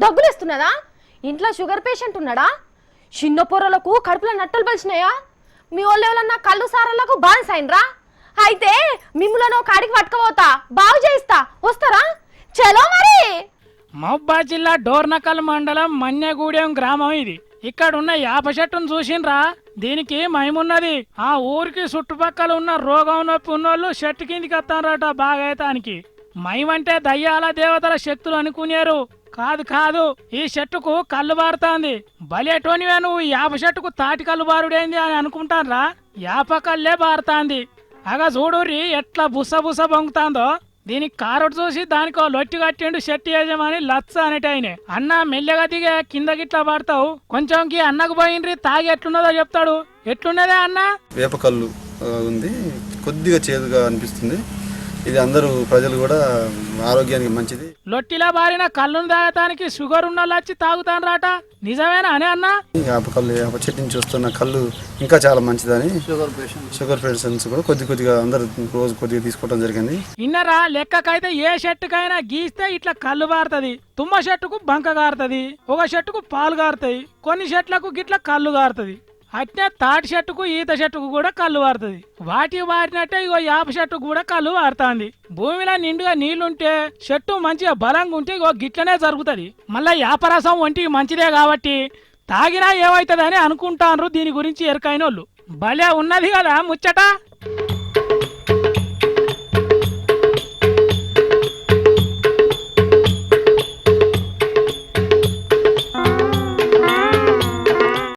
దగ్గులేస్తున్నదా? ఇంట్లో sugar patient ఉన్నాడా? చిన్న పొరలకు కడుపులో నట్టలు పలిచినాయా? మీ వాళ్ళు ఎవరన్నా కళ్ళు సారాలకు బానిసైనరా? అయితే మిమ్మల్ని ఒక కాడికి పట్టుకపోతా, బాగు చేయిస్తా, వస్తారా? చలో మరి. మహబూబాద్ జిల్లా డోర్నకల్ మండలం మన్యగూడెం గ్రామం ఇది. ఇక్కడున్న యాప చెట్టును చూసిండ్రా? దీనికి మహిమున్నది. ఆ ఊరికి చుట్టుపక్కల ఉన్న రోగం నొప్పి ఉన్నోళ్ళు చెట్టు కిందికి వస్తారట బాగైతానికి. మహిమంటే దయ్యాల దేవతల శక్తులు అనుకునేరు. కాదు కాదు, ఈ చెట్టుకు కళ్ళు బారుతాంది. బలేటోనివే నువ్వు యాప చెట్టుకు తాటి కళ్ళు బారుడేంది అని అనుకుంటాన్రా? యాప కళ్ళే బారుతాంది. అగా చూడుర్రి ఎట్లా బుస బుస బొంగుతాందో. దీనికి కారొట్టు చూసి దానికో లొట్టి కట్టిండు చెట్టు యజమాని లచ్చ అనేటైనే. అన్న మెల్లగా దిగే కింద గిట్లా పడతావు, కొంచెం అన్నకు పోయిండ్రి తాగి ఎట్లున్నదో చెప్తాడు. ఎట్లున్నదే అన్న? వేపకల్లు ఉంది, కొద్దిగా చేదుగా అనిపిస్తుంది. ఇది అందరూ ప్రజలు కూడా ఆరోగ్యానికి మంచిది. లొట్టిలా బారిన కళ్ళును తాగటానికి షుగర్ ఉన్న వచ్చి తాగుతానరాట. నిజమేనా అనే అన్న? వేప చెట్టుని చూస్తున్న కళ్ళు ఇంకా చాలా మంచిదని షుగర్ పేషెంట్స్ కూడా కొద్దిగా అందరూ రోజు కొద్దిగా తీసుకోవడం జరిగింది. ఇన్నరా లెక్కకైతే ఏ చెట్టుకైనా గీస్తే ఇట్లా కళ్ళు గారుతుంది. తుమ్మ చెట్టుకు బంక గారుతుంది, ఒక చెట్టుకు పాలు గారుతాయి, కొన్ని చెట్లకు గిట్ల కళ్ళు గారుతుంది. అట్నే తాటి చెట్టుకు ఈత చెట్టుకు కూడా కళ్ళు వారుతుంది. వాటి వారినట్టే ఇగో యాప చెట్టుకు కూడా కళ్ళు వారుతాంది. భూమిలో నిండుగా నీళ్లుంటే చెట్టు మంచిగా బలంగా ఉంటే ఇగో గిట్లనే జరుగుతుంది. మళ్ళా యాపరసం ఒంటికి మంచిదే కాబట్టి తాగినా ఏమవుతుంది అని అనుకుంటారు దీని గురించి ఎరకైనోళ్ళు. భలే ఉన్నది కదా ముచ్చట.